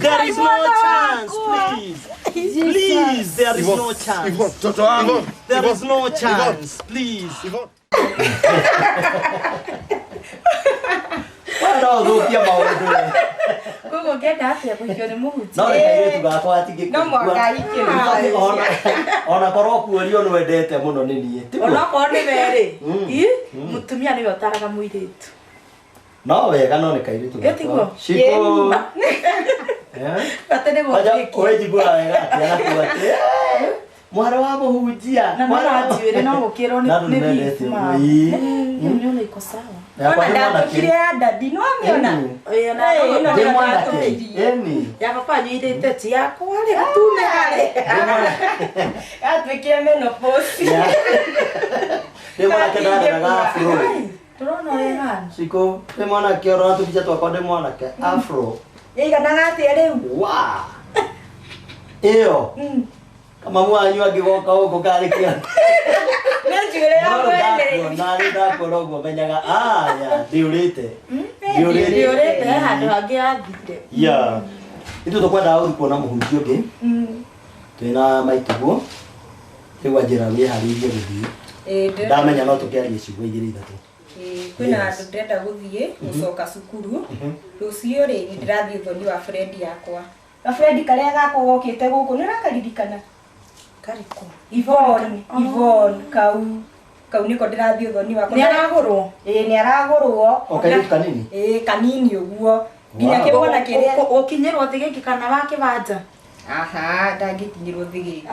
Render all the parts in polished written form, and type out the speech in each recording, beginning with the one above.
There is no chance, please. Please, there is no chance. There is no chance, please. What do you do? Go get that here with your mood. No, I go to no more. On a coropu, you know, a date, a mononini. Or not only very. To me, I never thought I'm with it. No, I cannot carry to get to she go. But then already Mwarabu hujia. Na mara jiwe na ukero ni bifu ma. Niona iko sawa. Ona tukiria dadi no amiona. Na mwana eni. Ya papa nyide tete yako wale tune hale. Atwekia menopause. Demona kedara na afro. Turona wena. Siko, demona kioro tu bija tu akode mwana ke afro. Yega nangati leo. Wow. Eo. Kama mwanyu agiwoka huko kale kia. Najure hapo ende. Nali da korogo menyaga ya diurite. Diurite hado agiathire. Ya. Itu tokwenda uri kuona muhunjio ge. Twina maitugo. Tewa njira wi haririe guthii. Ndamenya no tukiarie ciugo igiri ithatu. Kwina andu ndenda guthii gucoka cukuru. Rucio ri ndirathii thoni wa friend yakwa. Na friend karia gako gokite guku ni rakaririkana. Kariko. Ivon kau niko ndirathii thoni wa. Ni aragurwo. Ni aragurwo. Okay, kanini? Kanini uguo. Nginya kibona kiria ukinyirwo thigiki kana wa kibanja. Aha, ndagikinyirwo thigiki.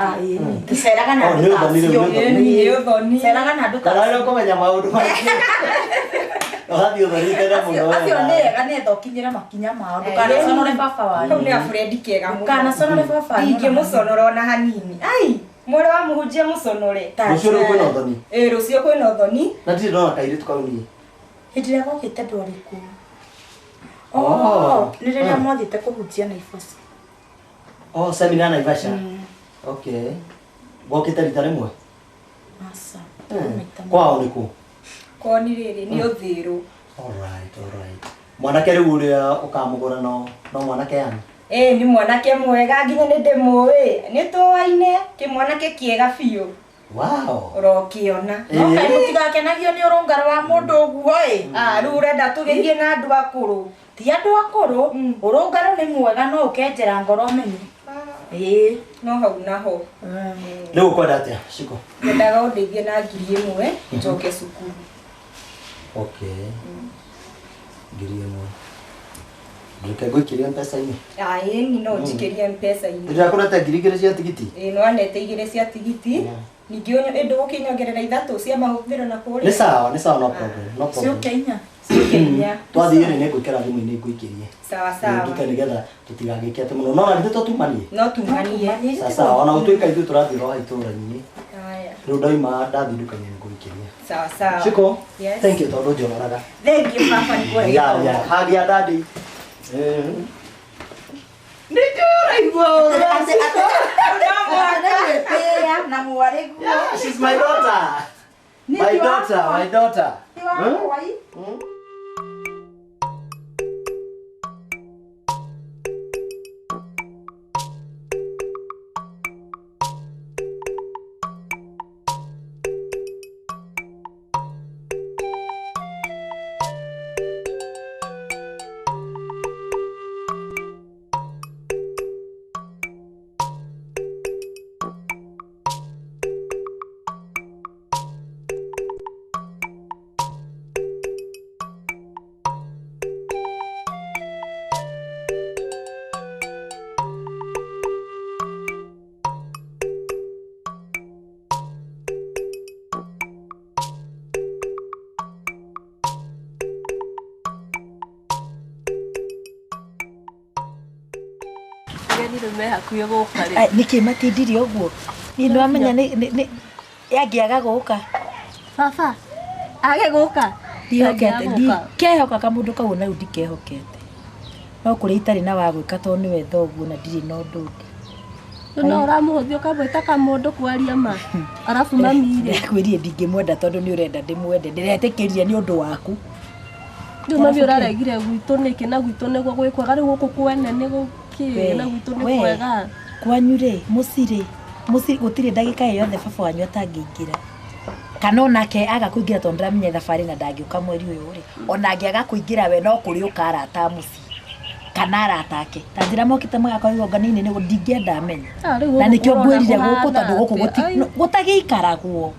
Tuseraga na ndio thoni. Seraga na nduka. Kana rero komenya maundu maingĩ. Ohathi uthoni tena muno. Acio nĩ thokinyira makinya mao. Ndukana sonore baba wanyu. Kau nĩ Fred kega muno. Ndukana sonore baba. Ingi muconora ona hanini. Ai, mwere wa muhunjia muconore. Rucio kwĩna uthoni. Rucio kwĩna uthoni. Na ndire no kairitu kau ni. Hĩndĩ ĩrĩa gokĩte ndwarĩ kuo. Oh, nĩ rĩrĩa mwathĩte kũhunjia Naivasha. Oh, seminar Naivasha. Okay. Gokĩte rita rĩmwe? Asa. Kwao nĩ kũ? Kwao nĩ rĩrĩ nĩ ũthĩrũ. Alright. Mwanake rĩu ũrĩa ũkamũgũra no mwanake yani? Nĩ mwanake mwega nginya nĩ ndĩmũĩ. Nĩ tũwaine kĩmwanake kĩega biũ. Wow. Ũrokiona. No kaĩ mũtigakenagio nĩ ũrũngano wa mũndũ ũguo rĩu ũrenda tũgeithie na andũ akũrũ. Ti andũ akũrũ, ũrũngano nĩ mwega no ũkenjera ngoro menye. No hau naho. Rĩu ũkwenda atĩa Ciko? Ndendaga ũndeithie na 1,000 njoke cukuru. Okay. 1,000. Ndũke ngũikĩrie M-Pesa-inĩ. Ĩni no njikĩrie M-Pesa-inĩ. Ndĩrakũrete 2,000 cia tigiti? No anete 2 cia tigiti. Ningĩ ndũgũkĩnyongerera 3 cia mahũthĩro na kũrĩa. Nĩ sawa, no problem. Cio Kenya. Twathiĩ nĩ ngũikara thimũ-inĩ ngũikĩrie. Sawa. Nduke nĩgetha tũtigagĩke atĩ mũno. No na nĩ tũtumanie. No tumanie. Sasa ona ũtuĩka ithuĩ tũrathiĩ roha itũũra-inĩ. Haya. Rĩu ndaima ndathi nduka-inĩ ngũikĩria. Sawa. Ciko? Thank you tondũ njonoraga. Thank you papa ni kwa hiyo. Hagia daddy. She's my daughter. My daughter. Niki matindiri uguo. Ni ndo amenya ni yangiaga guka. Baba. Age guka. Ndihokete. Kehoka kamundu kau na ndikehokete. No kuri itari na wa gwika to ni we thoguo na ndiri no ndundi. No uramuhuthio kamwita kamundu kwaria ma. Arafu mamire. Kwĩrie ndingĩmwenda tondu ni urenda ndimwende. Ndiretekeria ni undu waku. Ndio mabio raregire gwitũ niki na gwitũ niguo gwikwaga riu guku kwene Niki na Witu ni kwega. Kwanyu ri muciri gutire ndagika yothe baba wanyu atangĩingĩra. Kana onake agakuingira tondu ndamenya thabari na ndangĩũka mweri ũyũ ri. Ona angĩaga kũingĩra we no kũrĩ ũkarata muci. Kana aratake. Tanjira mokite magakora igonga-inĩ nĩ ndingĩenda menya. Na nĩkĩo ngwĩrire gũkũ tondũ gũkũ gũtagĩikaragwo.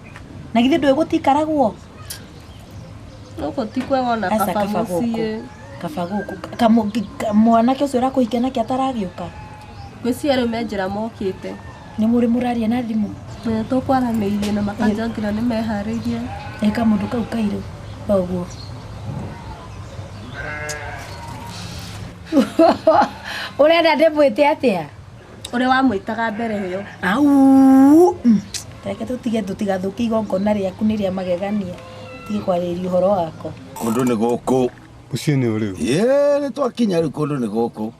Na githĩ ndũĩ gũtikaragwo? Gũkũ ti kwega ona baba muciĩ. Kaba gũkũ. Mwanake ũcio ũrakũhikia nake ataragĩũka. Gwĩciarĩ menjĩra mokĩte. Nĩ mũrĩ mũraria na thimũ. Tũkwaranĩirie na makanjangira nĩ meharĩirie. Eka mũndũ kau kairũ. Ũguo. Ũrenda ndĩmwĩte atĩa? Ũrĩa wamwĩtaga mbere ĩyo. Au. Reke tũtigathũkie igongona rĩaku nĩ rĩa magegania. Tige kwarĩria ũhoro wako. Kũndũ nĩ gũkũ. Mũciĩ nĩ ũrĩu? Nĩ twakinya rĩu kũndũ nĩ gũkũ.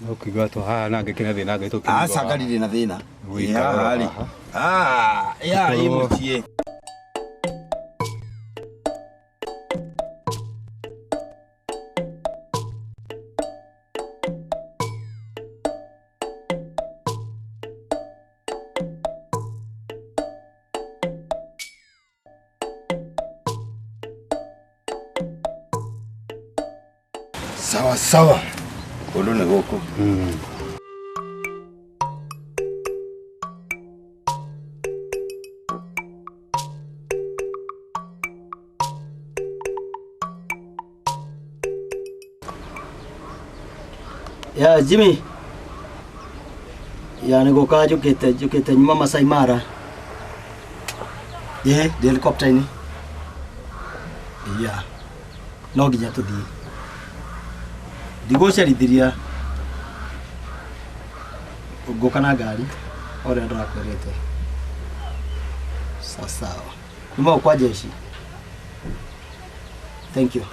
Ũkĩigua haha na ngĩkĩra thĩna ngĩtũkĩra. Aca ngarire na thĩna. Haha rĩ. Ya ĩ mũciĩ. Sawa sawa. Kũndũ nĩ gũkũ. Ya Jimmy. Ya nĩgũka njũkĩte nyuma Masai Mara. Helicopter-inĩ. Ya. No nginya tũthiĩ. Ndigũcerithiria ngũka na ngari ũrĩa ndĩrakwĩrĩte. Sawa. Nĩma ũkwa jeshi. Thank you.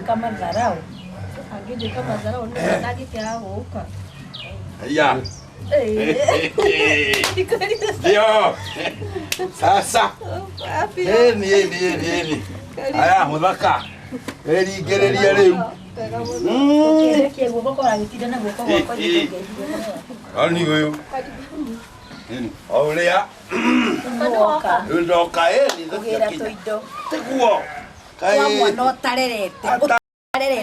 Kama dharau. Angĩnjĩ kama dharau nĩ ndagĩkĩra gũka. Ya. Ndio. Sasa. Ni. Aya muthaka. Ngĩrĩria rĩu. Guoko kwa gĩtinde na guoko gwakwa Ani ũyũ. Ũrĩa. Ndoka ni tũindo. Tiguo. Kwa mwana ũtarerete.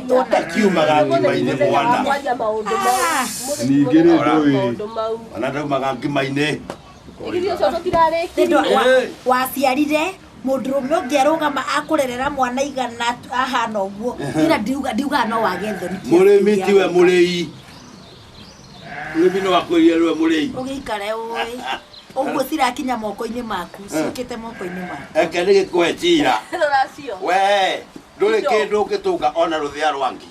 Ũtakiumaga ngima-inĩ mwana. Ningĩ rĩ ndũĩ. Ona ndaumaga ngima-inĩ. Irio cio tũtirarĩkia. Waciarire mũndũrũme ũngĩarũgama akũrerera mwana igana ahana ũguo. Ira ndiuga no wage thoni. Mũrĩmi tiwe mũrĩi. Mũrĩmi no akwĩria rĩwe mũrĩi. Ũgĩikare ũĩ. Ũguo cirakinya moko-inĩ maku, ciũkĩte moko-inĩ maku. Eke nĩ gĩkũhe cira. Rũracio. We, ndũrĩ kĩndũ ũngĩtũnga ona rũthĩa rwangi.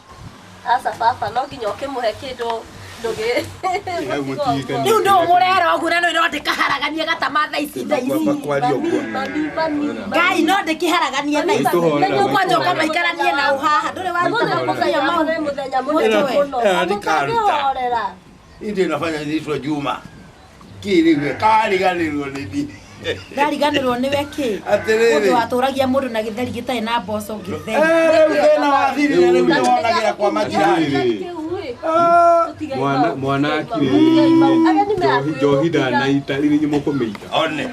Aca baba no nginya ũkĩmũhe kĩndũ ndũgĩ. Rĩu no mũrera ũguo na no ndĩkaharagania gatama thaa ici. Ngai no ndĩkĩharagania na ici. Ũkwanja ũkamaikaranie na ũhaha. Ndũrĩ mũthenya mũno. Ndikaruta. Ndio nafanya nitwa Juma. Kiriwe kariganirwo nĩ ndi. Ndariganirwo nĩ weki. Atĩrĩrĩ. Watũragia mũndũ na gĩtheri gĩtarĩ na mboco gĩtheri. Rĩu thĩna wa thiri rĩu nĩ wonagĩra kwa majirani. Mwana akire njohi ndanaita irinyi mũkũmĩita. One.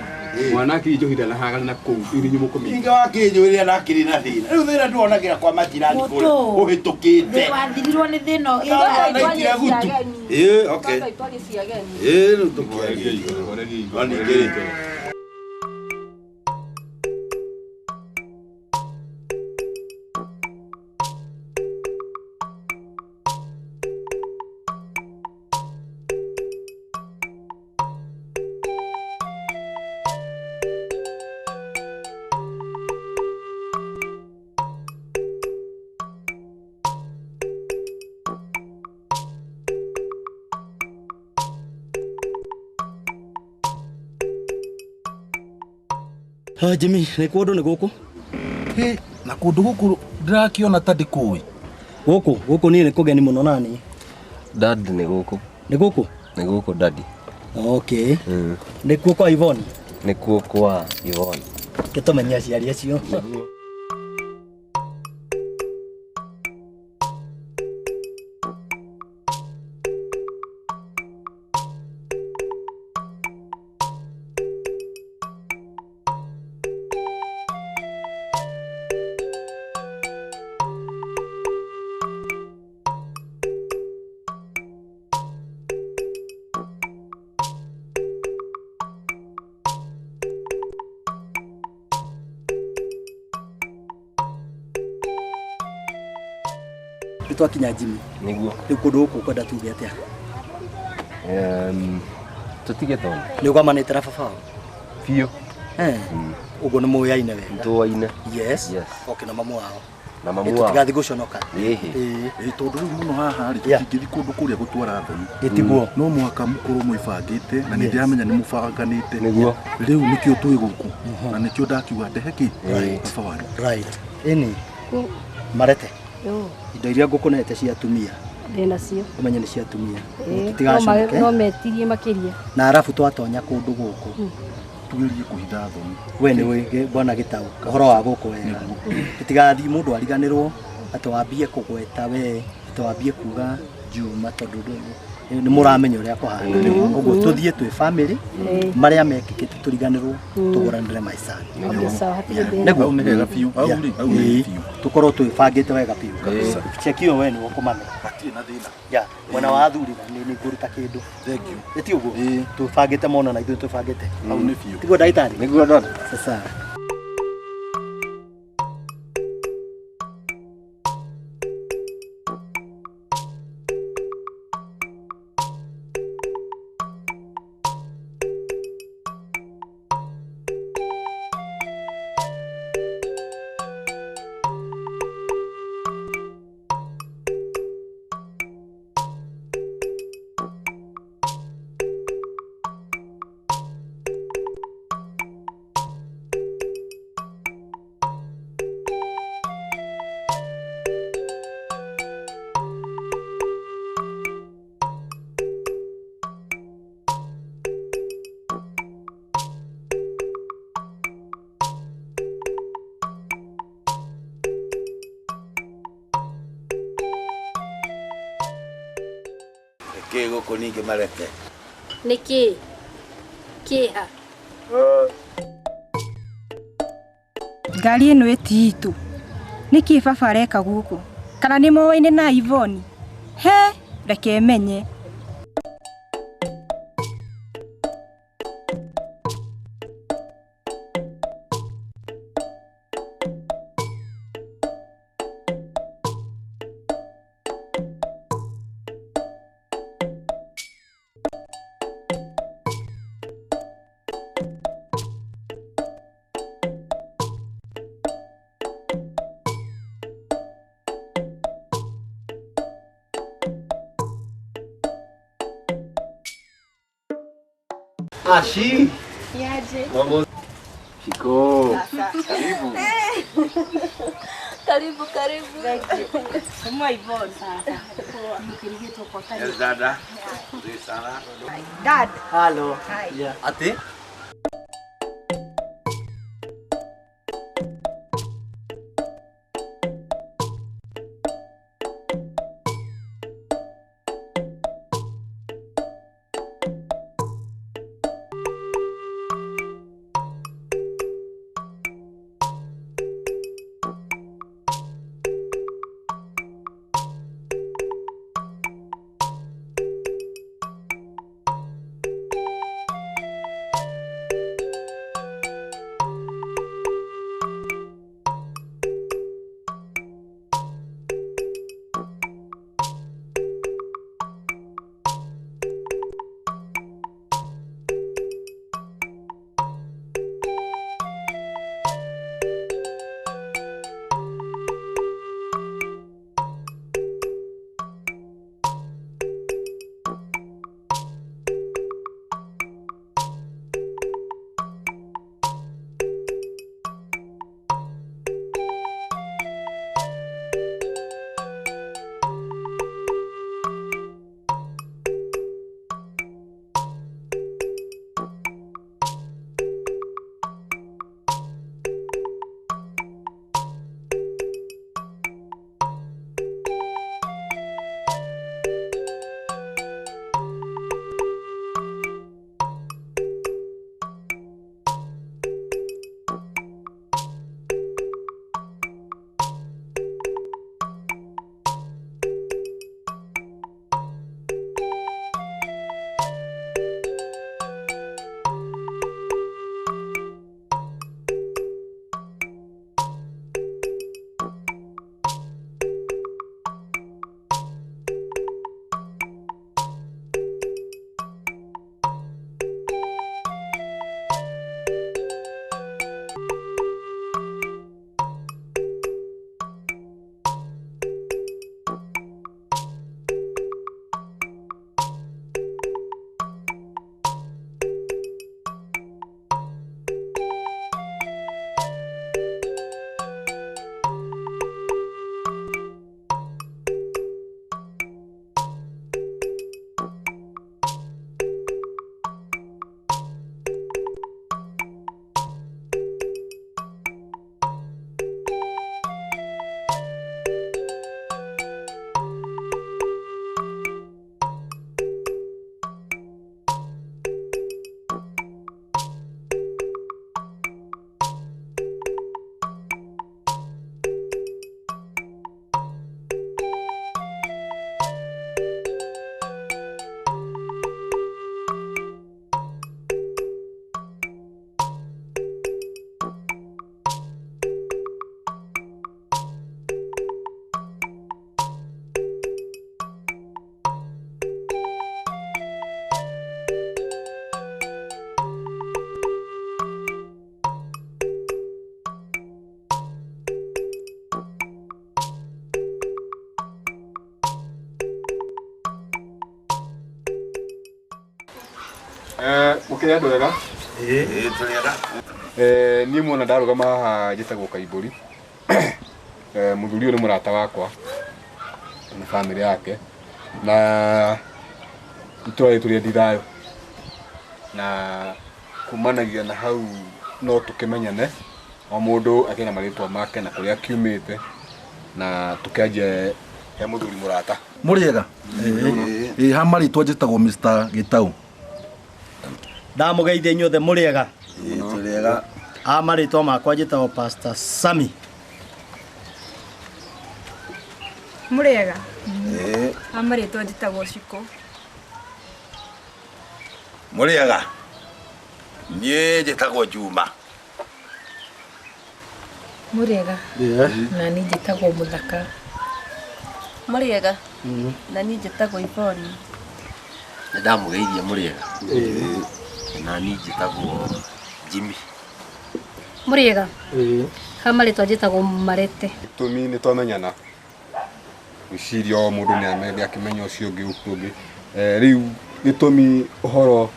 Mwana akiri njohi ndanahagana na kũu irinyi mũkũmĩita. Inga wakĩnjũrĩria na akiri na thĩna. Rĩu thĩna ndĩwonagĩra kwa majirani kũrĩa ũhĩtũkĩte. Wathirirwo nĩ thĩna Okay. Rĩu tũkĩaria. Ha Jimmy, ni kundu ni guku? Na kundu guku ndirakiona ta ndikui. Guku ni kugeni muno nani? Dad ni guku. Ni guku? Ni guku daddy. Okay. Ni kuo kwa Yvonne. Ni kuo kwa Yvonne. Kitumenya ciari acio. Twakinya Jimmy. Niguo. Riu kundu guku kwenda tuge atia? Tutige toni. Ni ugamanite na baba? Biu. Ugo ni muyaine wega. Tuwaine. Yes. Okay, na mamu wao. Na mamu wao. Tutigathi guconoka. Tondu riu muno haha ri tutingithi kundu kuria gutwara thoni. Gitiguo. No mwaka mukuru mwibangite na ni ndiramenya ni mubanganite. Niguo. Riu nikio twi guku. Na nikio ndakiuga ndeheki. Baba wanyu. Right. Ini. Marete. Indo iria ngukunete cia atumia ndina cio umenye ni cia atumia tutigaconoke no metirie makiria na arafu twatonya kundu guku tugerie kuhitha thoni we ni we bwana Gitau horo wa guku wega tutigathi mundu ariganirwo atwambie kugweta we atwambie kuga Juma tondu ni muramenya uria kuhana uguo tuthie twi family maria mekikite turiganirwo tuguranire maica nego umegega piu au piu tukorwo twibangite wega piu chekio we ni ukumame atie na thina ya mwana wa athuri ni nguruta kindu thank you eti uguo tubangite mono na ithu tubangite au ni piu tiguo ndaitari Niguo dada. sasa Kego konige Marete. niki kiha Ngari ino ititu. Niki baba areka guku? Kana ni mowaine na Yvonne? He, reke menye. Ashi. yaje Mambo. Shiko. karibu karibu Sema Yvonne. nikirigitwo kwa karibu Yes, dada. Nzuri sana. Dad. hello Hi. yeah ati Mũkĩrĩa andũ wega. Tũrĩega. Niĩ muona ndarũgama haha njĩtagwo Kaibũri. Mũthuri ũyũ nĩ mũrata wakwa na family yake. Na itũra rĩtũ thayũ. Na kumanagia na hau no tũkĩmenyane. O mũndũ akĩna marĩtwa make na kũrĩa akiumĩte. Na tũkĩanjia he mũthuri mũrata. Mũrĩega. Ha marĩtwa njĩtagwo Mr Gitau. Ndamũgeithia inyuothe mũrĩega. Tũrĩega. Marĩtwa makwa njĩtagwo Pst Sammy. Mũrĩega. Marĩtwa njĩtagwo Ciko. Mũrĩega. Niĩ njĩtagwo Juma. Mũrĩega. Na niĩ njĩtagwo Mũthaka. Mũrĩega. Na niĩ njĩtagwo Ivoni. Ndamũgeithia mũrĩega. Na niĩ njĩtagwo Jimmy. Mũrĩega. Ha marĩtwa njĩtagwo Marete. Tũmi nĩ twamenyana. Gwĩciria o mũndũ nĩ akĩmenya ũcio ũngĩ ũngĩ. Rĩu gĩtũmi ũhoro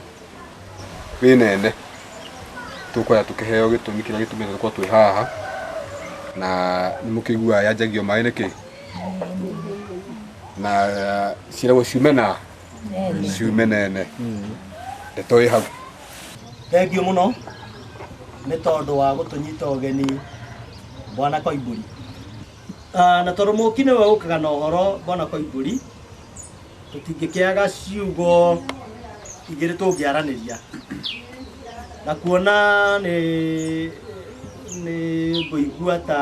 wĩnene. Tũkwenda tũkĩheo gĩtũmi kĩrĩa gĩtũmĩte tũkorwo twĩ haha. Na nĩ mũkĩiguaga yanjagio maĩ nĩkĩ? Na ciĩragwo ciume nene. Ndeto ĩ hau. Thengiũ mũno nĩ tondũ wa gũtũnyita ũgeni Bwana Koimbũri. Na tondũ mũki nĩwe ũkaga na ũhoro Bwana Koimbũri, tũtingĩkĩaga ciugo igĩrĩ tũngĩaranĩria. Na kuona nĩ ngũigua ta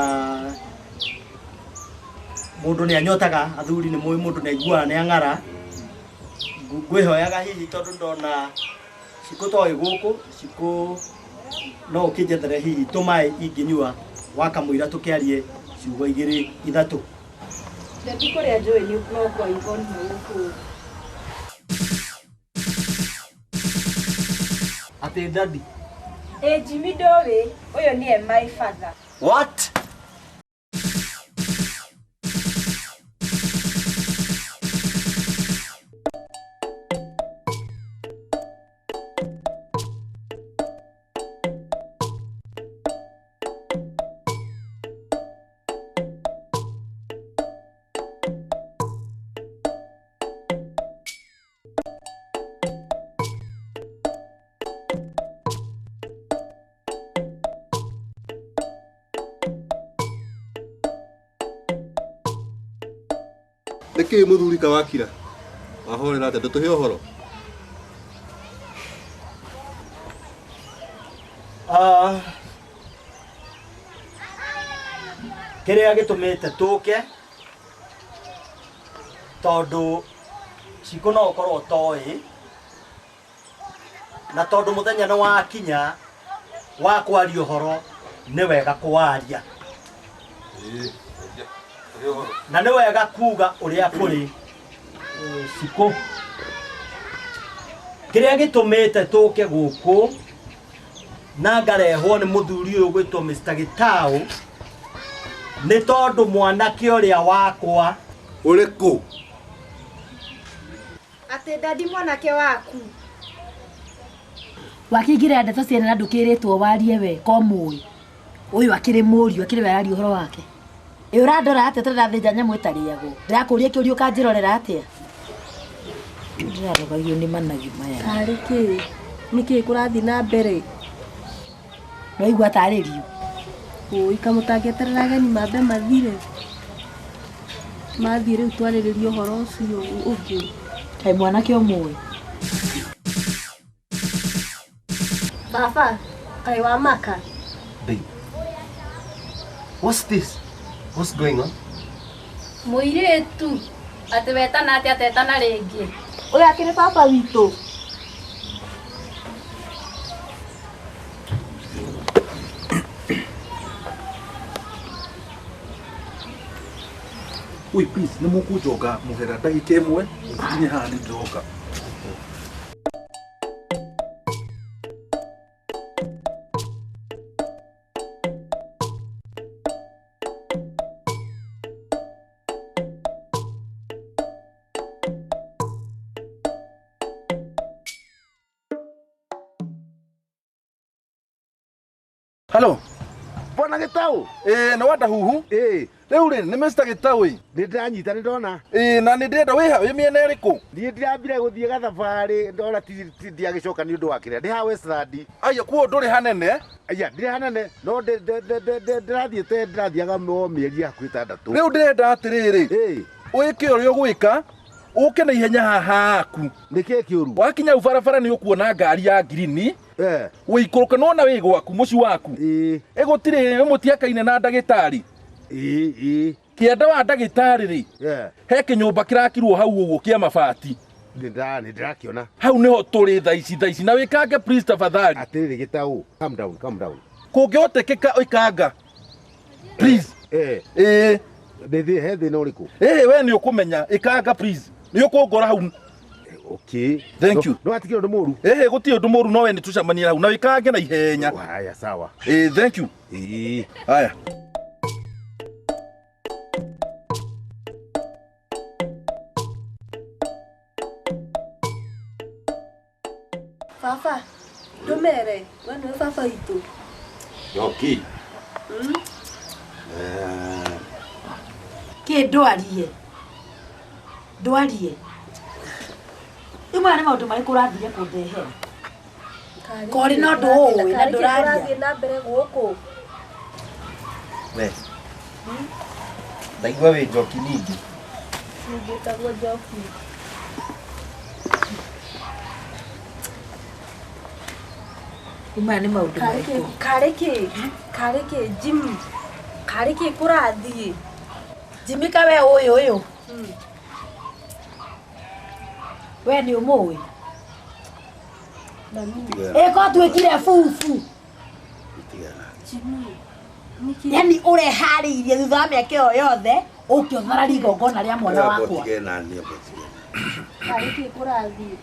mũndũ nĩ anyotaga, athuri nĩ mũĩ mũndũ nĩ aiguaga nĩ ang'ara. Ngwĩhoyaga hihi tondũ ndona Ciko toĩ gũkũ, Ciko no ũkĩnjethere hihi tũmaĩ ingĩnyua wakamũira tũkĩarie ciugo igĩrĩ ithatũ. Ndati kũrĩa njũĩ nĩ no kwa Ivoni gũkũ. Atĩ Daddy. Jimmy ndoĩ, ũyũ nĩe my father. What? Nĩkĩ mũthuri kawakira? Wahorera atĩa ndũtũhe ũhoro? Kĩrĩa gĩtũmĩte tũke tondũ Ciko no ũkorwo toĩ, na tondũ mũthenya nĩ wakinya wa kwaria ũhoro nĩ wega kũwaria. Na nĩ wega kuga ũrĩa kũrĩ Ciko. Kĩrĩa gĩtũmĩte tũke gũkũ na ngarehwo nĩ mũthuri ũyũ gwĩtwo Mr Gitau nĩ tondũ mwanake ũrĩa wakwa. Ũrĩkũ? Atĩ Daddy mwanake waku. Wakĩingĩra ndeto ciene na ndũkĩrĩtwo warie we ko mũĩ. Ũyũ akĩrĩ mũriũ akĩrĩ we araria ũhoro wake. Ũrandora atĩa tũrathĩnja nyamũ ĩtarĩagwo. Ndĩrakũria kĩũria ũkanjĩrorera atĩa? Ndĩrarogagio nĩ managi maya. Tarĩ kĩ? Nĩkĩ kũrathiĩ na mbere? No igua tarĩrio. Ũĩ kamũtangĩeterera ageni mambe mathire. Mathiĩ rĩu twarĩrĩrie ũhoro ũcio ũngĩ. Kaĩ mwanake ũmũĩ. Baba, kaĩ wa maka? Babe, what's this? What's going on? Mũirĩtu atĩ wetana atĩ atetana rĩngĩ. Ũyũ akĩrĩ baba witũ. Wait, please, nĩ mũkũnjoka mũhera ndagĩka ĩmwe, nginya haha nĩ njoka. Hello. Bwana Gitau. Na Wandahuhu. Rĩu rĩ nĩ Mr Gitau. Nĩ ndanyita nĩ ndona. Na nĩ ndĩrenda wĩ mĩena ĩrĩkũ? Niĩ ndĩrambire gũthiĩ gathabarĩ ndona ti ndiagĩcoka nĩ ũndũ wa kĩrĩa. Ndĩ ha Westland. Aya kuo ndũrĩ hanene? Aya ndirĩ hanene no ndĩrathiĩte ndĩrathiaga mĩeri hakuhĩ 6. Rĩu ndĩrenda atĩrĩrĩ. Wĩke ũrĩa ũgwĩka. Ũke na ihenya haha haku. Nĩkĩĩ kĩũru? Wakinya barabara nĩ ũkuona ngari ya ngirini. Wĩikũrũka nona wĩ gwaku mũciĩ waku. Ĩgũtirĩ mũtiakaine na ndagĩtarĩ. Kĩanda wa ndagĩtarĩ rĩ. He kĩnyũmba kĩrakirwo hau ũguo kĩa mabati. Nĩ ndĩrakĩona. Hau nĩho tũrĩ thaa ici na wĩkange please tafadhali. Atĩrĩrĩ Gitau, calm down. Kũngĩhotekeka ĩkanga. Please. Ndĩthĩ he thĩna ũrĩkũ? We nĩ ũkũmenya ĩkanga please. Nĩ ũkũngora hau. Okay. Thank you. No atikire ũndũ mũru. Gũtirĩ ũndũ mũru no we nĩ tũcemania hau na wĩkange na ihenya. Haya sawa. Thank you. Haya. Baba, ndũmere, we nĩwe baba witũ. Yoki. Kĩ ndwarie. Imwe nĩ maũndũ marĩkũ ũrathire kũndehera? Korĩ no ndũĩ na ndũraria. Ũrathiĩ na mbere gũkũ. We. Ndaigua wĩ njoki ningĩ. Ningĩtagwo njoki. Imwe nĩ maũndũ marĩkũ? Karĩ kĩ Jimmy. Karĩ kĩ kũrathiĩ? Jimmy kawe ũyũ. We nĩ ũmũĩ? Ĩko twĩkire fufu. Jimmy. Yani ũreharĩirie thutha wa mĩaka ĩyo yothe ũkĩothara igongona rĩa mwana wakwa. Karĩ kĩ kũrathiĩ?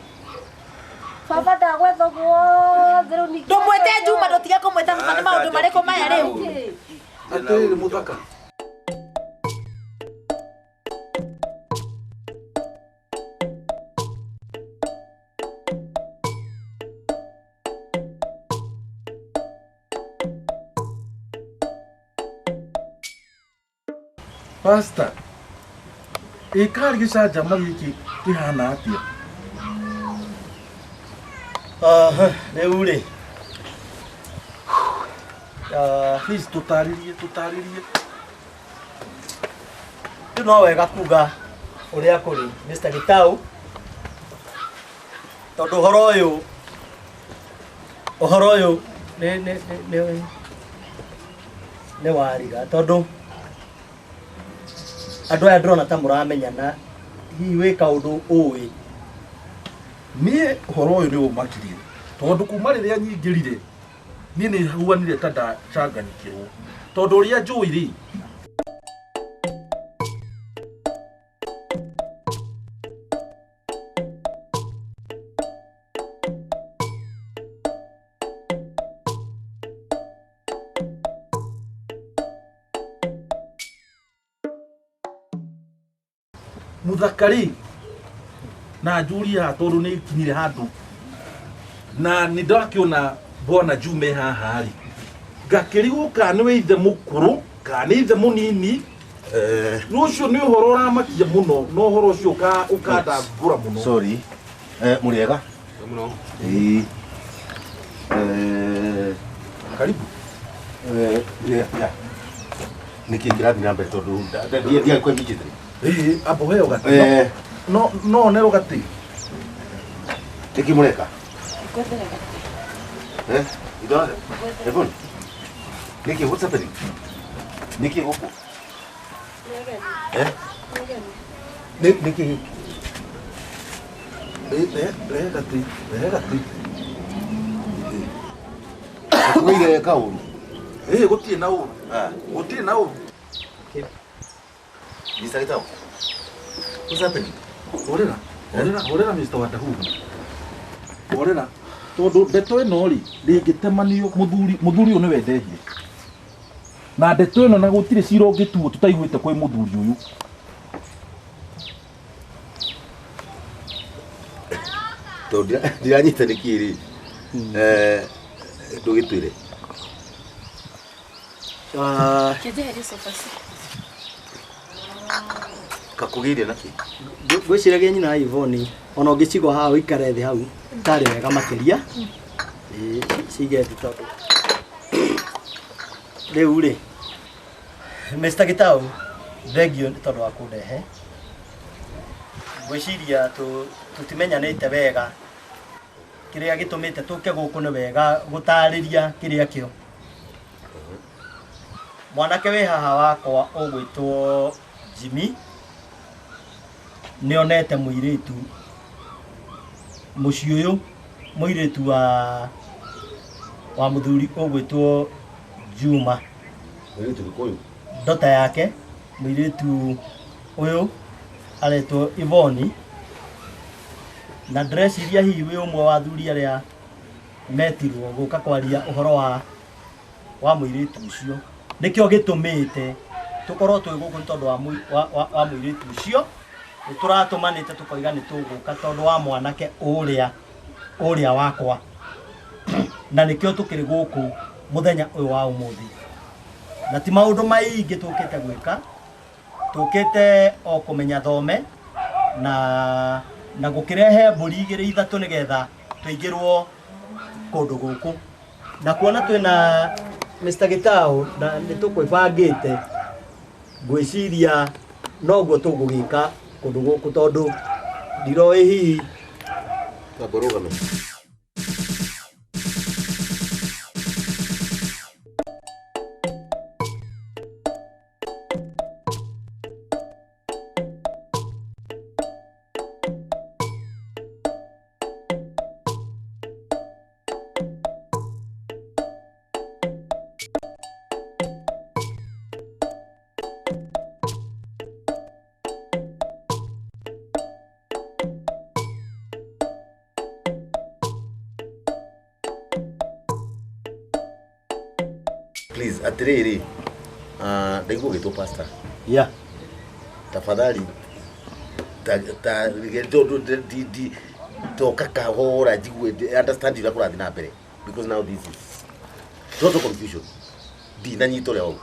Baba ndagwetha guothe rĩu ningĩ. Ndũmwĩte Juma ndũtige kũmwĩta baba nĩ maũndũ marĩkũ maya rĩu? Atĩrĩrĩ mũthaka. Pastor, kari gĩcanjama gĩkĩ kĩhana atĩa? Rĩu rĩ. Please tũtarĩrie. Rĩu no wega kuga ũrĩa kũrĩ Mr Gitau. Tondũ ũhoro ũyũ nĩ wariga tondũ andũ aya ndĩrona ta mũramenyana hihi wĩ kaũndũ ũĩ. Niĩ ũhoro ũyũ nĩ ũmakirie tondũ kuma rĩrĩa nyingĩrire niĩ nĩ huanire ta ndacanganikĩrwo tondũ ũrĩa njũĩ rĩ. Muthakari na Julia tondũ nĩ kinyire handũ na nĩ ndakĩona Bwana Jume haha rĩ ngakĩrigũka nĩ ithe mũkũrũ kana nĩ ithe mũnini. Rũcio nĩ ũhoro ũramakia mũno no ũhoro ũcio ũkandangũra mũno. Sorry. Mũrĩega? Mũno. Karibu. Nĩkĩ kĩrathiĩ na mbere tondũ ndiagĩkwo immediately. Abo heo gati. No nero gati. Nĩkĩ mũreka? Idole. Ebon. Nĩkĩ what's happening? Nĩkĩ gũkũ? Nĩkĩ? Gati. Kuire kaũru. Gũtirĩ na ũru. Gũtirĩ na ũru. Mr. Gitau. What's happening? Orera Mr. Wandahuhu. Orera. Tondũ ndeto ĩno rĩ ndĩngĩtemanio mũthuri ũyũ nĩ wendehie. Na ndeto ĩno na gũtirĩ cira ũngĩtuo tũtaiguĩte kwĩ mũthuri ũyũ. Tondũ ndiranyita nĩkĩ rĩ. Ndũgĩtwĩre. Kejeheria sofa. Kakugire naki. Gwiciragia nyina Ivoni ona ungicigwa haha uikare thi hau tari wega makiria sige tondu riu ri Mr. Gitau thengio ni tondu wa kundehe gwiciria tutimenyanite wega kiria gitumite tuke guku ni wega gutariria kiria kio mwanake we haha wakwa ugwitwo Jimmy nionete muiritu muci uyu muiritu wa muthuri ugwitwo Juma muiritu Kikuyu ndota yake muiritu uyu aretwo Ivoni na dress iria hihi we umwe wa thuri aria metirwo guka kwaria uhoro wa muiritu ucio nikio gitumite tukorwo twi guku tondu wa muiritu ucio turatumanite tukoiga ni tuguka tondu wa mwanake uria wakwa na nikio tukiri guku muthenya uyu wa umuthi na ti maundu maingi tukite gwika tukite o kumenya thome na gukirehe mburi igiri ithatu nigetha tuingirwo kundu guku na kuona twina Mr. Gitau na nitukwibangite gwiciria noguo tugugika kundu guku tondu ndiroi hihi taborogame please atiriri ndaigu gitu pastor yeah tafadhali to kakahora jigwe understand you akura thina mbere because now this is total confusion dina nyito leo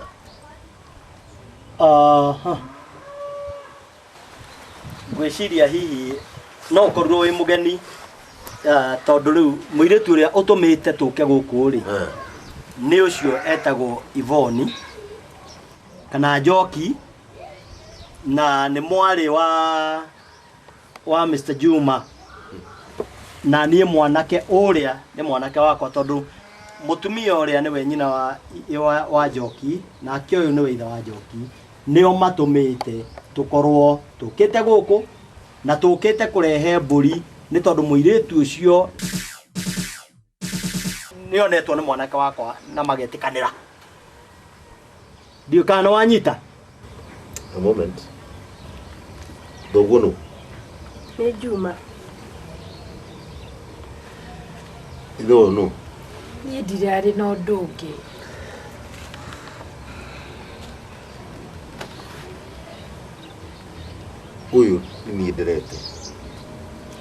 gwiciria hihi no korwo wi mugeni tondu riu muiritu uria utumite tuke guku ri ni ucio etagwo Ivoni kana Njoki na ni mwari wa Mr. Juma na ni mwanake uria ni mwanake wakwa tondu mutumia uria ni we nyina wa Njoki na kioyo ni we itha wa Njoki nio matumite tukorwo tukite guku na tukite kurehe mburi ni tondu muiritu ucio nionetwo ni mwanake wakwa na magetikanira ndio kana wanyita a moment dogono ni Juma no ni ndirari no ndungi uyu ni ndirete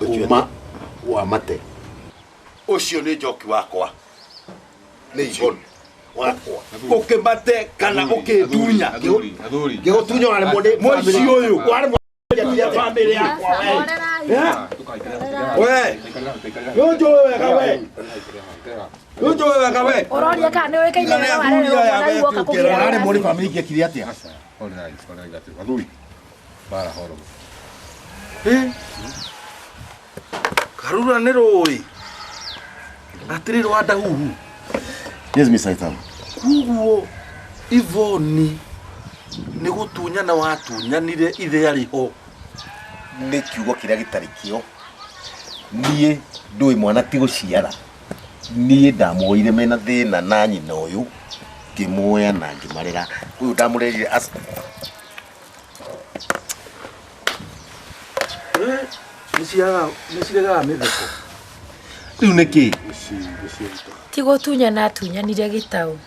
uma wa mate ucio ni Njoki wakwa ni Ivoni wakwa ukimate kana ukidunya gigutunya wale mone moici uyu wale family yakwa we yojo wega we yojo wega we uroria kana ni wekaine wega wale woka kugira wale mone family gekiri atia athuri bara horo karura ni roi atiri Wandahuhu yes Mr. Itam kuguo Ivoni ni gutunya na watunyanire ithe ariho ni kiugo kiria gitarikio nie ndui mwana ti guciara nie ndamuoire mena thina na nyina uyu ngimuoya na ngimarera uyu ndamurerire as niciaga mitheko riu niki ti gutunya na tunyanire Gitau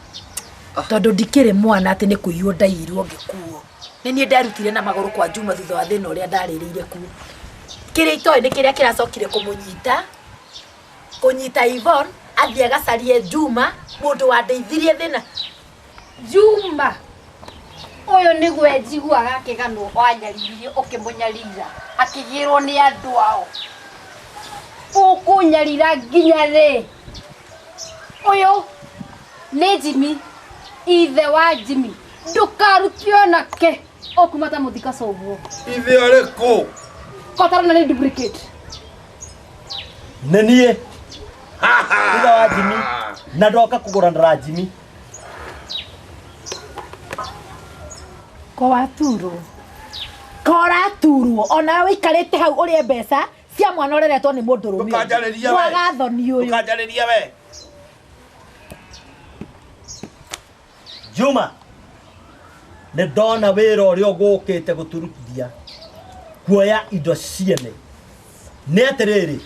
tondu ndikire mwana ati ni kuiywo ndairwo ngikuo ni nie ndarutire na maguru kwa Juma thutha wa thina uria ndaririire ku kiria itoi ni kiria kiracokire kunyita Ivon athie gacarie Juma mundu wa ndeithirie thina Juma. Oyo nigwe njiguaga kigano wanyaririe ukimunyarira akigirwo ni andu ao. Ukunyarira nginya ri. Oyo ni Jimmy, ithe wa Jimmy. Ndukarutio nake okumata muthika coguo. Ithe ariku? Kotara ni duplicate. Nenie. Ithe wa Jimmy na ndoka kugura ndara Jimmy. Kora turu ona wikarite hau urie mbeca cia mwana ureretwo ni mundu rumi. Tukanjariria we. Wagathoni uyu. Tukanjariria we. Juma. Nĩ ndona wĩra ũrĩa ũgũkĩte gũturutithia kuoya indo ciene. Nĩ atĩrĩrĩ,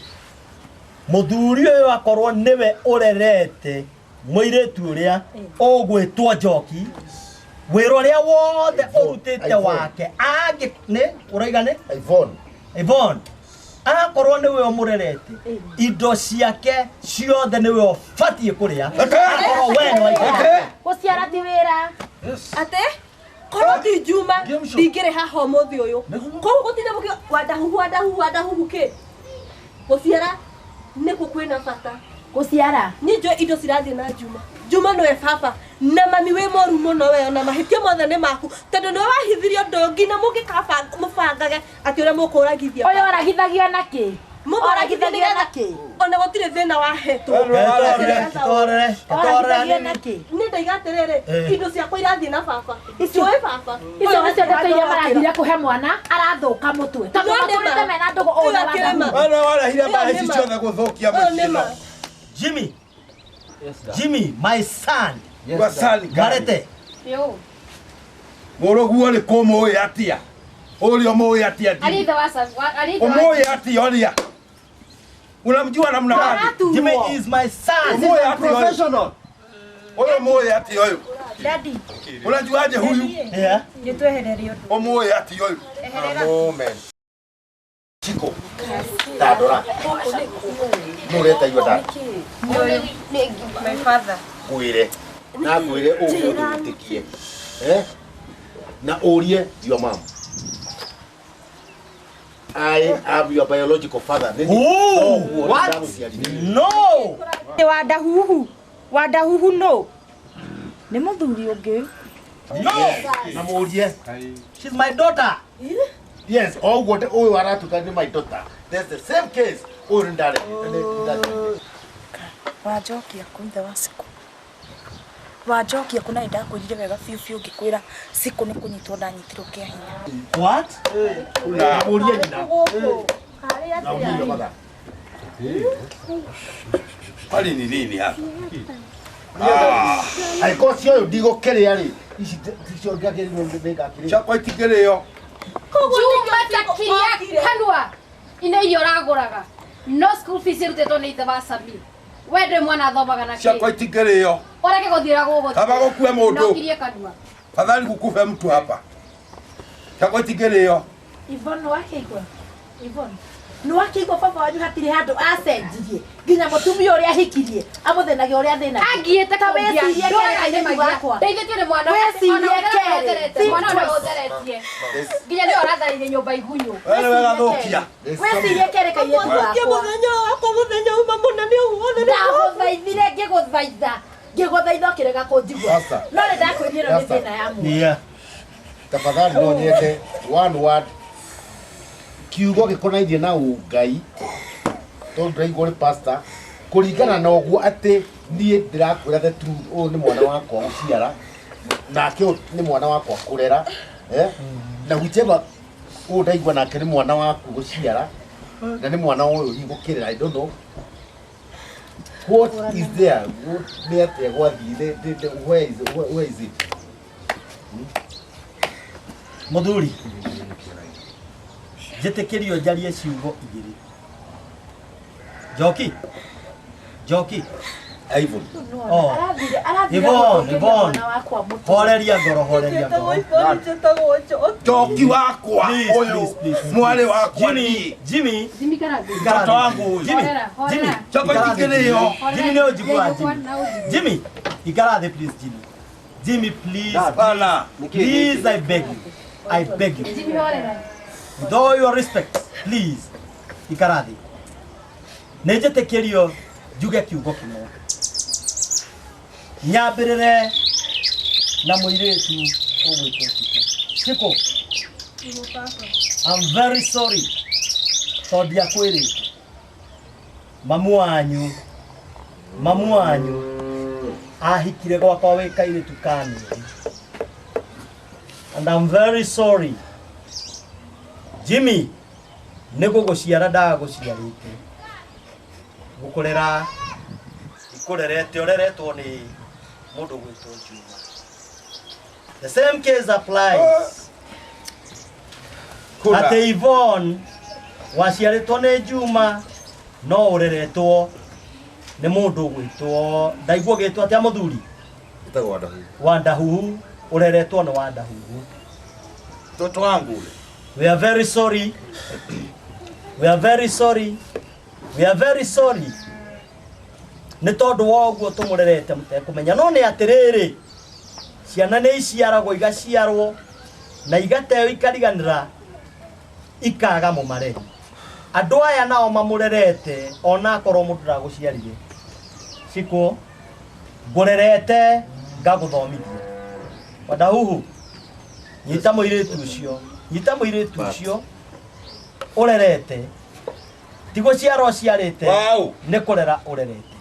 mũthuri ũyũ akorwo nĩwe ũrerete mũirĩtu ũrĩa ũgwĩtwo Njoki. Wĩra ũrĩa wothe ũrutĩte wake angĩ nĩ ũraiga nĩ Yvonne. Akorwo nĩwe ũmũrerete indo ciake ciothe nĩwe ũbatiĩ kũrĩa. Akorwo we nĩ waikara Gũciara ti wĩra. Ate? Korwo ti Juma, ndingĩrĩ haha ũmũthĩ ũyũ. Koguo gũtinda mũkĩ Wandahuhu kĩ? Gũciara nĩkuo kwĩna bata. Gũciara Niĩ njũĩ indo cirathiĩ na Juma. Juma nĩwe baba na mami wĩ mũru mũno we ona mahĩtia mothe nĩ maku tondũ nĩwe wahithirio ũndũ nginya mũbangage atĩ ũrĩa mũkũragithia. Ũyũ oragithagio na kĩ? Oragithagio na kĩ? Ona gũtirĩ thĩna wahetwo. Oragithagio na kĩ? Niĩ ndaiga atĩrĩrĩ indo ciakwa irathiĩ na baba. Icio baba. Icio nĩcio ndeto iria marathire kũhe mwana arathũka mũtwe. Tondũ makũrĩte mena ndũgũ ũũ na Wandahuhu. Wana warehire mbaara ici ciothe gũthũkia mũciĩ. Jimmy. Jimmy, my son. Your son. Marete. Yo. Mũrũguo nĩ kũmũĩ atia. Ũrĩa mũĩ atia. Alida wasa. Alida. Ũmũĩ atia ũrĩa. Unamjua namna gani? Jimmy is my son. Ũmũĩ atia professional. Ũyũ mũĩ atia ũyũ. Daddy. Unajuaje huyu? Yeah. Nĩtwehererio. Ũmũĩ atia ũyũ. Moment. Chico. Tadora. Mureta yua dad. My father. Kuire. Na kuire ũgũtũtikie. Na ũrie your mom. I am your biological father. Oh, what? No. Wandahuhu no. Nĩ mũthuri ũngĩ. No. Na mũrie. She's my daughter. Yes, all what oh aratuka ni my daughter. That's the same case. Oh ndare. Wanjokia kuithe wa siku. Wanjokia kuna ndakwirire wega biũ ngikwĩra siku nĩ kũnyitwo ndanyitirwo kĩa hinya. What? Na mũrie nyina. Na ũrie mother. Pali ni nini hapa? Aiko cio ndigũkĩrĩa rĩ. Ici cio ngagĩrĩrwo ngakĩrĩa. Chakwa itikĩrĩyo. Juma takiria kanua. Ina irio ragũraga. No school fees irutĩtwo nĩ ithe wa Sammy. Wende mwana athomaga na kĩ? Chakwa itikĩrĩyo. Oreke gũthiĩra gũgũ. Kaba gũkue mũndũ. No kirie kanua. Fadhali kukufe mtu hapa. Chakwa itikĩrĩyo. Yvonne nĩwakĩigua? Yvonne nĩwakĩigua baba wanyu hatirĩ handũ acenjirie nginya mũtumia ũrĩa ahikirie amũthĩnagia ũrĩa thĩna Angĩte ta wĩcirie kere kairĩtu gakwa. Ndeithĩtio nĩ mwana. Wĩcirie kere. Mwana ũrĩa ũtheretie. Nginya nĩ oratharĩire nyũmba igunyũ. Wewe wagathũkia. Wĩcirie kere kairĩtu gakwa. Mũthenya uma mũna nĩ ũguo. Ndagũthaithire ngĩgũthaitha ũkĩrega kũnjigua. No nĩ ndakwĩrire ĩno nĩ thĩna ya mũndũ. Yeah. Tafadhali no nyende one word. Kiugo gĩkonainie na ũngai. Tondũ ndaigua ũrĩ pastor. Kũringana na ũguo atĩ niĩ ndĩrakwĩra the truth ũyũ nĩ mwana wakwa gũciara. Nake ũyũ nĩ mwana wakwa kũrera. Na whichever ũyũ ndaigua nake nĩ mwana waku gũciara. Na nĩ mwana ũyũ igũkĩrera. I don't know. What is there? Nĩ atĩa gwathiĩ? Where is it? Mũthuri. Njĩtĩkĩrio njarie ciugo igĩrĩ. Njoki. Yvonne. Oh. Yvonne. Horeria ngoro. Njoki wakwa ũyũ. Mwari wakwa ni. Jimmy. Mtoto wangu huyu. Jimmy. Chakwa itikĩrĩyo. Jimmy nĩ ũnjiguaga Jimmy. Jimmy. Ikara thĩ please Jimmy. Jimmy, please. Hapana. Please, I beg you. I beg you. With all your respect, please. Ikarathi. Nejetekerio juge kiugo kimwe. Nyambirire na muiretu ogwitwo Kiko. I'm very sorry. Tondũ akwĩrĩte. Mamu wanyu ahikire gwakwa wĩ kairĩtu kani. And I'm very sorry. Jimmy, nĩgũgũciara ndagũciarĩte. Gũkũrera ikurerete ureretwo ni mundu gwitwo Juma. The same case applies. Ate Yvonne waciarĩtwo ni Juma no ureretwo ni mundu gwitwo ndaigua gitwo atia muthuri Itago Wandahuhu. Wandahuhu ureretwo ni Wandahuhu. Mtoto wangu ule. We are very sorry. We are very sorry. We are very sorry. Nĩ tondũ woguo tũmũrerete mũtekumenya no nĩ atĩrĩrĩ ciana nĩ iciaragwo igaciarwo na igateo ikariganĩra ikaga mũmareri. Andũ aya nao mamũrerete ona akorwo mũndũ ndagũciarire. Siko ngũrerete ngagũthomithia. Wandahuhu nyita mũirĩtu ũcio ũrerete tigo ciaro ciarĩte nĩ kũrera ũrerete.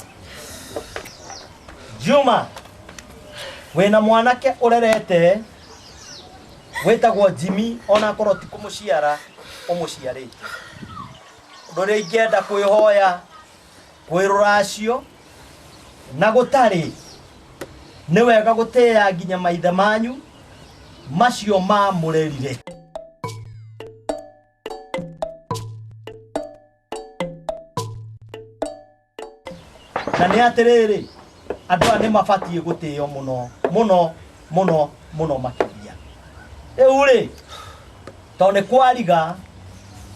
Juma wĩna mwanake ũrerete wĩtagwo Jimmy ona akorwo ti kũmũciara ũmũciarĩte. Ndũrĩ ingĩenda kwĩhoya kwĩrũracio na gũtarĩ nĩ wega gũtĩĩa nginya maithe manyu macio mamũrerire. Na nĩ atĩrĩrĩ andũ aya nĩ mabatiĩ gũtĩo mũno makĩria. Rĩu rĩ tondũ nĩ kwariga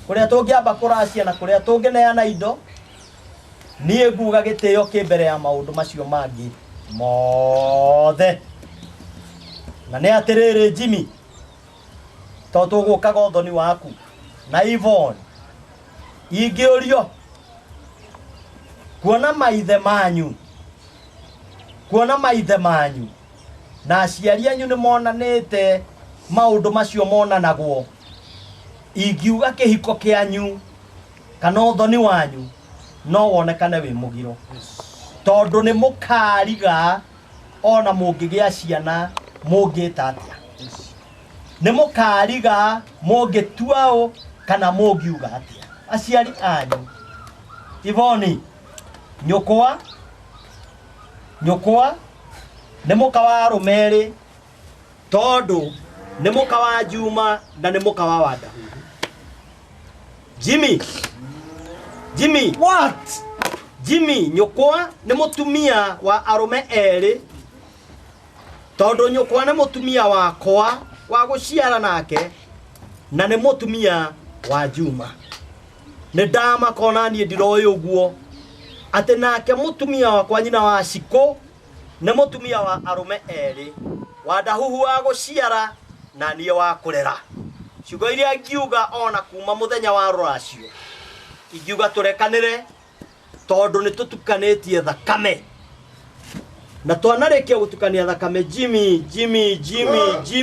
kũrĩa tũngĩamba kũracia na kũrĩa tũngĩneana indo niĩ nguga gĩtĩo kĩ mbere ya maũndũ macio mangĩ mothe. Na nĩ atĩrĩrĩ Jimmy tondũ tũgũkaga ũthoni waku na Yvonne ingĩũrio kuona maithe manyu na aciari anyu nĩ monanĩte maũndũ macio monanagwo. Ingiuga kĩhiko kĩanyu kana ũthoni wanyu no wonekane wĩ mũgiro tondũ nĩ mũkariga ona mũngĩgĩa ciana mũngĩta atĩa. Nĩ mũkariga mũngĩtua kana mũngiuga atĩa. Aciari anyu Yvonne nyũkwa nĩ mũka wa Rũmerĩ tondũ nĩ mũka wa Juma na nĩ mũka wa Wandahuhu. Jimmy what? Jimmy nyũkwa nĩ mũtumia wa arũme erĩ tondũ nyũkwa nĩ mũtumia wakwa wa gũciara nake na nĩ mũtumia wa Juma. Nĩ ndamakona niĩ ndiroĩ ũguo atĩ nake mũtumia wakwa nyina wa Ciko nĩ mũtumia wa arũme erĩ Wandahuhu wa gũciara na niĩ wa kũrera. Ciugo iria ngiuga ona kuma mũthenya wa rũracio ingiuga tũrekanĩre tondũ nĩ tũtukanĩtie thakame na twanarĩkia gũtukania thakame. Jimmy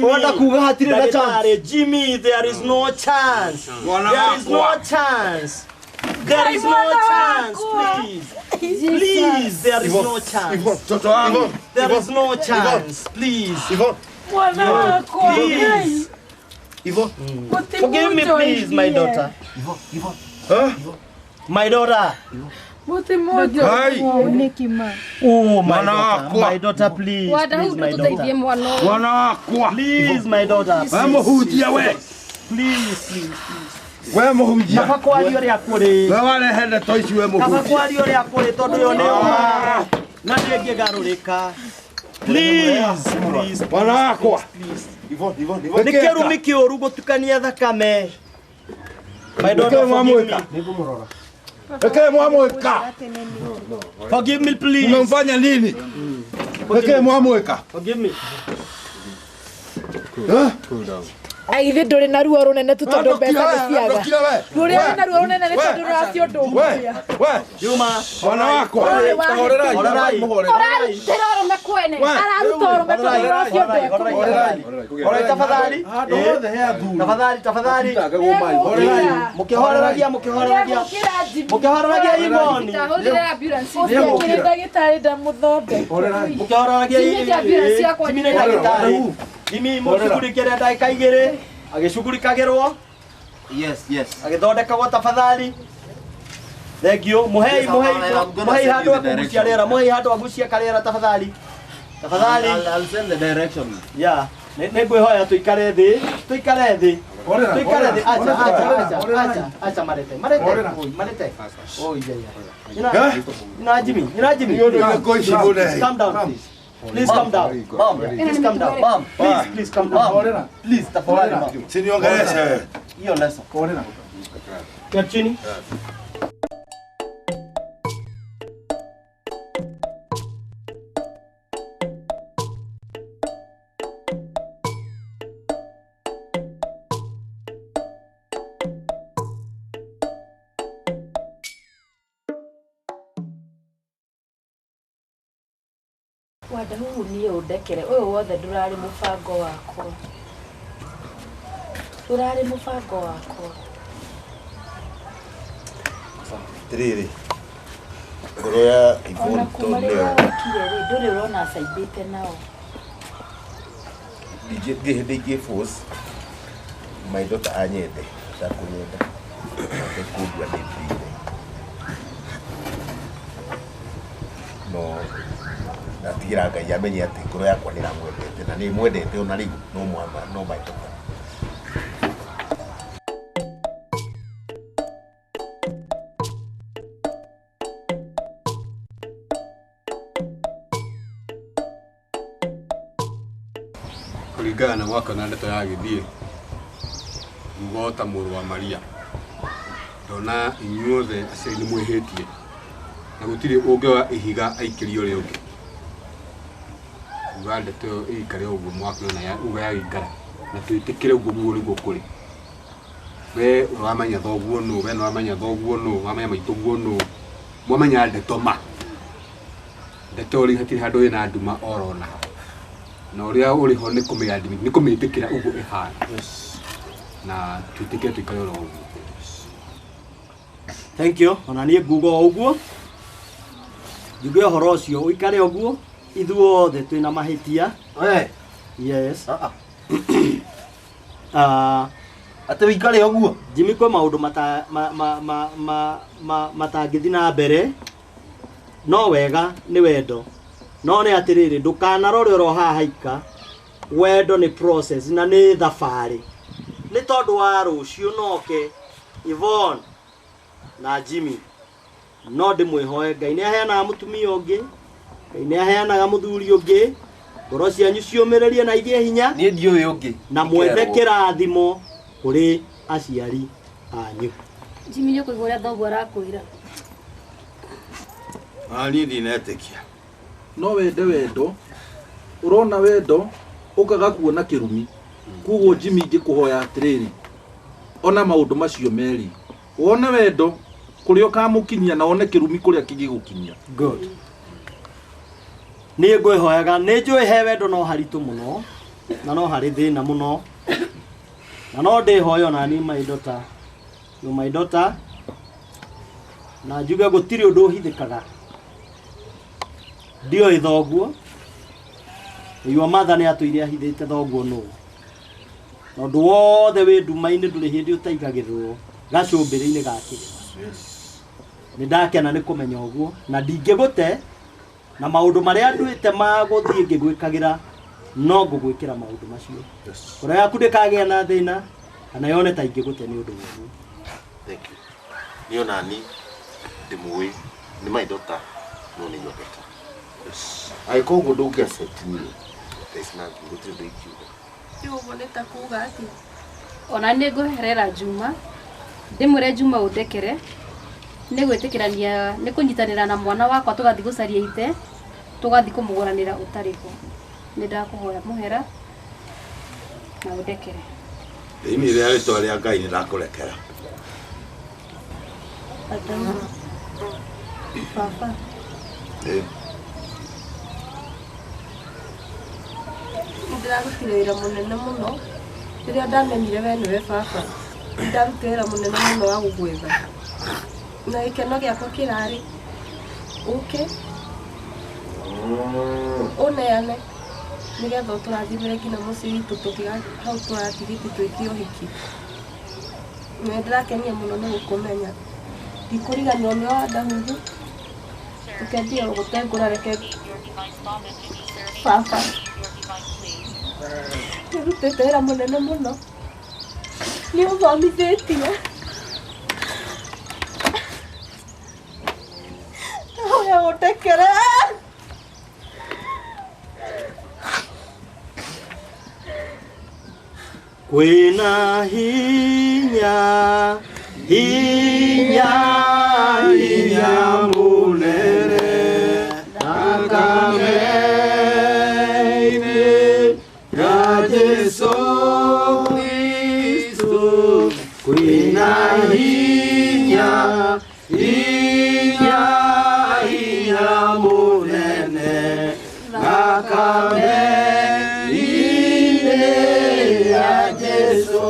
Wanda kuga hatirĩ na chance. Jimmy, there is no chance. There is no chance. There is no chance, please. Please, there is no chance. There is no chance, please. Please. Forgive me, please, my daughter. My daughter. Oh, my daughter, please. Please, my daughter. Please, my daughter. Please. We muhunjia. Kaba kwario ria kuri. We warehete toici we muhunjia. Kaba kwario ria kuri tondu yo neoma. Na ndingi garurika. Please. Bwana wakwa. Yvonne. Nikirumi kiuru gutukania thakame. My daughter, forgive me, please. Umemfanya nini? Pekee mwamweka. Forgive me. Cool down. Ai ithe nduri na ruo runene tu tondu mbeca ni ciaga. Nduri na ruo runene ni tondu racio ndungu. Juma, Mwana wakwa. Horerai. Oraruta urume kwene. Araruta urume tondu racio mbeca. Horerai tafadhali. Handu hothe he athuri. Tafadhali. Horerai. Mukihoreragia. Mukihoreragia imoni. Tahudira ambulance. Kire ndagitari ndamuthonde. Horerai. Mukihoreragia ambulance yakwa. Jimmy ndagitari. Jimmy mushughulikia ndagika igiri. Agishughulikagirwo. Yes. Agithondekagwo tafadhali. Thank you. Muhei handu akugucia rĩera. Muhei handu agucia karĩera tafadhali. I'll send the direction. Yeah. Nĩngwĩhoya tuikare thĩ. Acha Marete. Oi yeah. Ina Jimmy. Calm down please. Please come down. Mom, please come down. Mom, please come down. Please tafadhali mom. Siniongeleshe. Hiyo leso. Kaa chini. Wandahuhu niĩ ũndekere ũyũ wothe ndũrarĩ mũbango wakwa. Tiriri. Ngoro ya Ona Ivon kuma rĩrĩa wokire rĩ ndũrĩ ũrona acaimbĩte nao. Ndingĩ force my daughter anyende ndakunyenda. Ndekundwa nĩ ndire. No natigira Ngai amenye atĩ ngoro yakwa nĩ ramwendete na nĩ mwendete ona rĩu no my daughter. Kuringana na mwaka na ndeto ya githie ngota mũrũ wa Maria ndona inyuothe aciari nĩ mwĩhĩtie na gũtirĩ ũngĩoya ihiga aikirio rĩo ũngĩ uga ndeto ĩikare ũguo mwaka na ya uga ya gĩikara na twĩtĩkĩre ũguo muo nĩguo kũrĩ we ũramenya thoguo nũ we nĩwamenya thoguo nũ wamenya maitũguo nũ mwamenya ndeto ma ndeto rĩ hatirĩ handũ ĩna nduma orona na ũrĩa ũrĩ ho nĩ kũmĩtĩkĩra ũguo ĩhana na twĩtĩkĩre tũikare oro ũguo. Thank you. Ona niĩ nguga ũguo. Njuge ũhoro ũcio ũikare ũguo ithuothe twĩna mahĩtia. Yes. Atĩ wĩikare ũguo. Jimmy kwĩ maũndũ matangĩthi na mbere no wega nĩ wendo no nĩ atĩrĩrĩ ndũkanarore oro haha haika wendo nĩ process na nĩ thabarĩ nĩ tondũ wa rũciũ noke Yvonne na Jimmy no ndĩmwĩhoe Ngai nĩ aheanaga mũtumia ũngĩ Ngai nĩ aheanaga mũthuri ũngĩ ngoro cianyu ciũmĩrĩrie na igĩe hinya niĩ ndiũĩ ũngĩ na mwethe kĩrathimo kũrĩ aciari anyu. Jimmy nĩ kũigua ũrĩa thoguo arakwĩra. Niĩ ndinetĩkia. No wendo urona wendo ukaga kuona kirumi kugo Jimmy ngikuhoya atiriri ona maundu macio meri wona wendo kuria kamukinyia na one kirumi kuria kigigukinyia. Good. Niĩ ngwĩhoyaga nĩ njũĩ he wendo no haritũ mũno na no harĩ thĩna mũno na no ndĩhoya ona niĩ my daughter na njuge gũtirĩ ũndũ ũhithĩkaga ndioĩ thoguo your mother nĩ atũire ahithĩte thoguo nũ na ũndũ wothe wĩ nduma-inĩ ndũrĩ hĩndĩ ũtaigagĩrĩrwo gacũmbĩrĩ-inĩ gake nĩ ndakena nĩ kũmenya ũguo na ndingĩgũte na maũndũ marĩa nduĩte magũthiĩ ngĩgwĩkagĩra no ngũgwĩkĩra maũndũ macio ũrĩa yaku ndĩkagĩa na thĩna kana yone ta ingĩgũte nĩ ũndũ ũguo. Thank you. Niĩ ona niĩ ndĩmũĩ nĩ my daughter no nĩ your daughter. Aiko ũguo ndũngĩaccept niĩ there's nothing gũtirĩ ũndũ ingiuga. Ũguo nĩ ta kuuga atĩ Ona nĩ ngũherera Juma ndĩmwĩre Juma ũndekere nĩ gwĩtĩkĩrania nĩ kũnyitanĩra na mwana wakwa tũgathiĩ gũcaria ite tũgathiĩ kũmũgũranĩra ũtarĩ ho nĩ ndakũhoya mũhera na udekere. Ini ria rĩtwa rĩa Ngai nĩndakũrekera. Papa. Ndirarutire wĩra mũnene mũno. Rĩrĩa ndamenyire we nĩwe baba. Ndarutire wĩra mũnene mũno wa gũgwetha. Na gĩkeno gĩakwa kĩrarĩ ũke ũneane nĩgetha ũtũrathimĩre nginya mũciĩ witũ tũtiga hau tũratigĩte twĩtie ũhiki. Na ndĩrakenia mũno nĩ gũkũmenya. Ndikũriganĩrwo nĩ Wandahuhu. Tũkendia gũtengũra reke baba. Nĩrutĩte wĩra mũnene mũno. Nĩũthomithĩtie. Hoya ũtekere. Kwĩna hinya mũnene thakame-inĩ ya Jesũ Kristo. Kwĩna hinya mũnene thakame-inĩ ya Jesũ.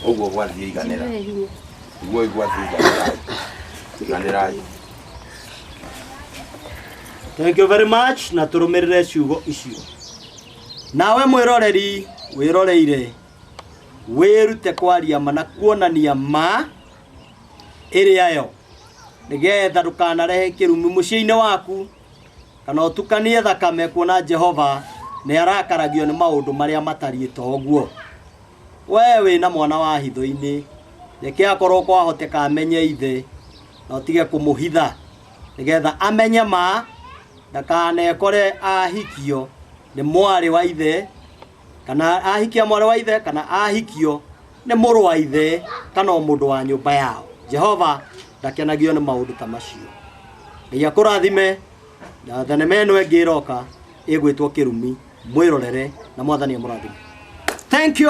Ũguo gwathiĩ iganĩra. Iguo gwathiĩ iganĩra. Thank you very much na tũrũmĩrĩre ciugo icio. Nawe mwĩroreri wĩroreire wĩrute kwaria ma na kuonania ma ĩrĩa yo nĩgetha ndũkanarehe kĩrumi mũciĩ-inĩ waku kana ũtukanie thakame kuona Jehova nĩ arakaragio nĩ maũndũ marĩa matariĩ ta ũguo. We wĩna mwana wa hitho-inĩ reke akorwo kwahoteka amenye ithe na ũtige kũmũhitha nĩgetha amenye ma ndakanekore ahikio nĩ mwarĩ wa ithe kana ahikia mwarĩ wa ithe kana ahikio nĩ mũrũ wa ithe kana mũndũ wa nyũmba yao. Jehova ndakenagio nĩ maũndũ ta macio. Ngai akũrathime na thenema ĩno ĩngĩ ĩroka ĩgwĩtwo Kĩrumi. Mwĩrorere na Mwathani amũrathime. Thank you.